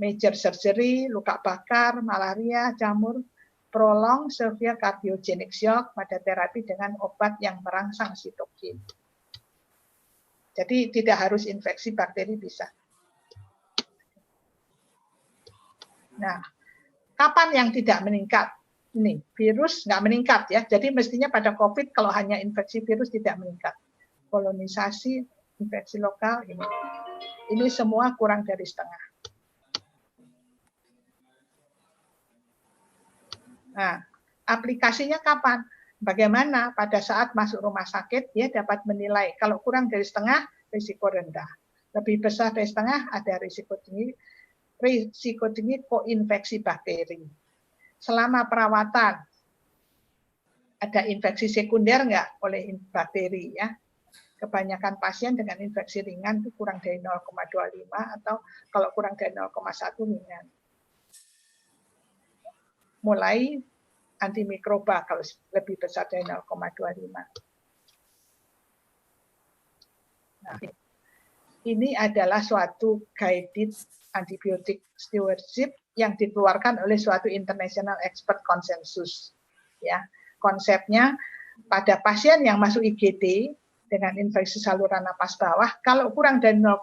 major surgery, luka bakar, malaria, jamur, prolong severe cardiogenic shock pada terapi dengan obat yang merangsang sitokin. Jadi tidak harus infeksi bakteri bisa. Nah, kapan yang tidak meningkat? Ini virus nggak meningkat ya. Jadi mestinya pada COVID kalau hanya infeksi virus tidak meningkat. Kolonisasi, infeksi lokal ini. Ini semua kurang dari setengah. Nah, aplikasinya kapan? Bagaimana pada saat masuk rumah sakit dia dapat menilai kalau kurang dari setengah risiko rendah. Lebih besar dari setengah ada risiko tinggi koinfeksi bakteri. Selama perawatan ada infeksi sekunder nggak oleh bakteri ya. Kebanyakan pasien dengan infeksi ringan itu kurang dari 0,25 atau kalau kurang dari 0,1 ringan. Mulai antimikroba kalau lebih besar dari 0,25. Nah, ini adalah suatu guided antibiotic stewardship yang dikeluarkan oleh suatu international expert consensus. Ya, konsepnya pada pasien yang masuk IGD dengan infeksi saluran napas bawah, kalau kurang dari 0,1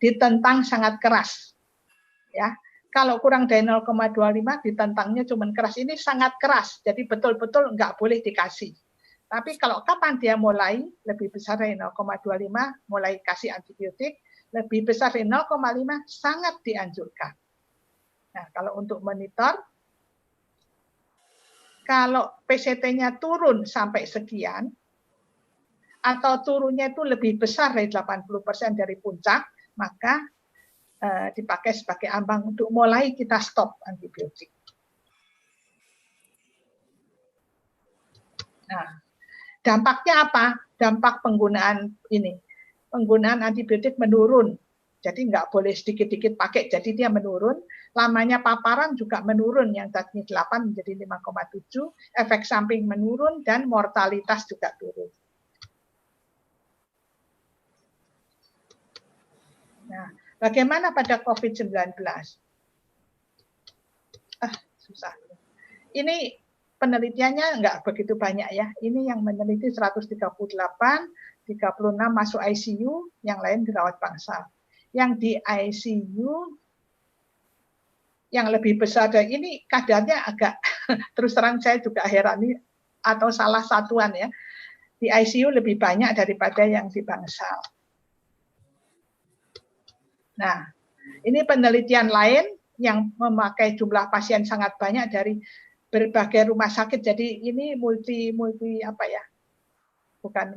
ditentang sangat keras. Ya, kalau kurang dari 0,25 ditentangnya cuma keras. Ini sangat keras, jadi betul-betul nggak boleh dikasih. Tapi kalau kapan dia mulai lebih besar dari 0,25, mulai kasih antibiotik, lebih besar dari 0,5 sangat dianjurkan. Nah, kalau untuk monitor, kalau PCT-nya turun sampai sekian, atau turunnya itu lebih besar dari 80% dari puncak, maka dipakai sebagai ambang untuk mulai kita stop antibiotik. Nah, dampaknya apa? Dampak penggunaan ini. Penggunaan antibiotik menurun. Jadi nggak boleh sedikit-sedikit pakai, jadi dia menurun. Lamanya paparan juga menurun, yang tadinya 8 menjadi 5,7. Efek samping menurun dan mortalitas juga turun. Nah, bagaimana pada COVID-19? Susah. Ini penelitiannya nggak begitu banyak ya. Ini yang meneliti 138, 36 masuk ICU, yang lain dirawat bangsal. Yang di ICU yang lebih besar dari ini kadarnya agak terus terang saya juga heran ini atau salah satuan ya. Di ICU lebih banyak daripada yang di bangsal. Nah, ini penelitian lain yang memakai jumlah pasien sangat banyak dari berbagai rumah sakit. Jadi ini multi apa ya? Bukan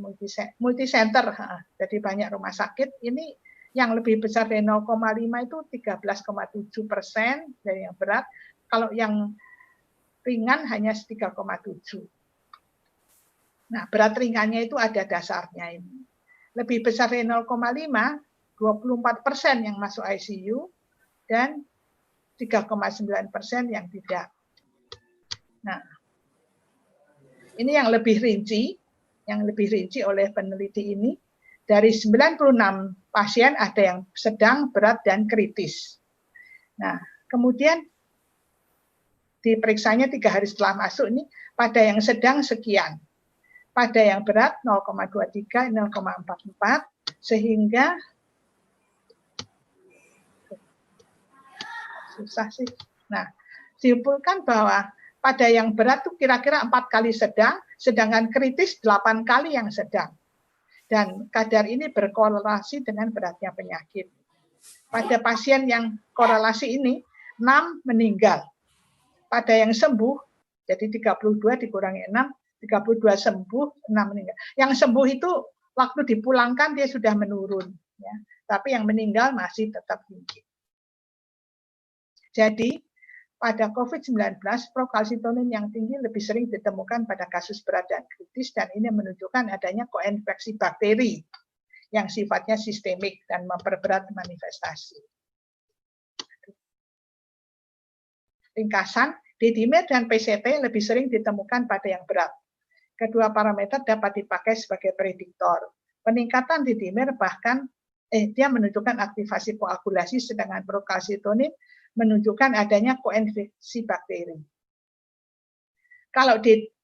multi center. Jadi banyak rumah sakit. Ini yang lebih besar dari 0,5 itu 13,7% dari yang berat. Kalau yang ringan hanya 3,7. Nah, berat ringannya itu ada dasarnya ini. Lebih besar dari 0,5, 24% yang masuk ICU, dan 3,9% yang tidak. Nah, ini yang lebih rinci oleh peneliti ini. Dari 96 pasien ada yang sedang, berat, dan kritis. Nah, kemudian diperiksanya 3 hari setelah masuk ini, pada yang sedang sekian, pada yang berat 0,23, 0,44, sehingga susah sih. Nah, disimpulkan bahwa pada yang berat itu kira-kira 4 kali sedang, sedangkan kritis 8 kali yang sedang. Dan kadar ini berkorelasi dengan beratnya penyakit. Pada pasien yang korelasi ini, 6 meninggal. Pada yang sembuh, jadi 32 dikurangi 6, 32 sembuh, 6 meninggal. Yang sembuh itu waktu dipulangkan dia sudah menurun. Ya. Tapi yang meninggal masih tetap tinggi. Jadi, pada COVID-19, prokalsitonin yang tinggi lebih sering ditemukan pada kasus berat dan kritis, dan ini menunjukkan adanya koinfeksi bakteri yang sifatnya sistemik dan memperberat manifestasi. Ringkasan, D-dimer dan PCT lebih sering ditemukan pada yang berat. Kedua parameter dapat dipakai sebagai prediktor. Peningkatan D-dimer bahkan dia menunjukkan aktivasi koagulasi, sedangkan prokalsitonin menunjukkan adanya koinfeksi bakteri. Kalau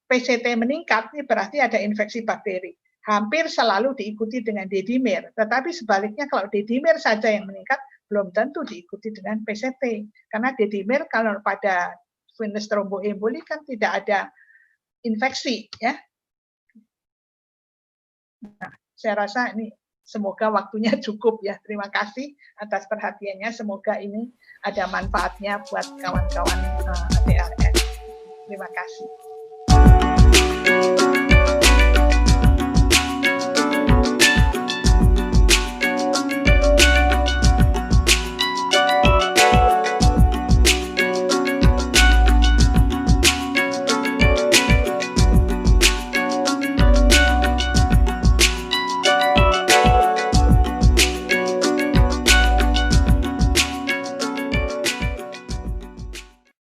PCT meningkat, ini berarti ada infeksi bakteri. Hampir selalu diikuti dengan D-dimer, tetapi sebaliknya kalau D-dimer saja yang meningkat, belum tentu diikuti dengan PCT. Karena D-dimer kalau pada venous thromboemboli kan tidak ada infeksi, ya. Nah, saya rasa ini semoga waktunya cukup ya. Terima kasih atas perhatiannya. Semoga ini ada manfaatnya buat kawan-kawan ADRS. Terima kasih.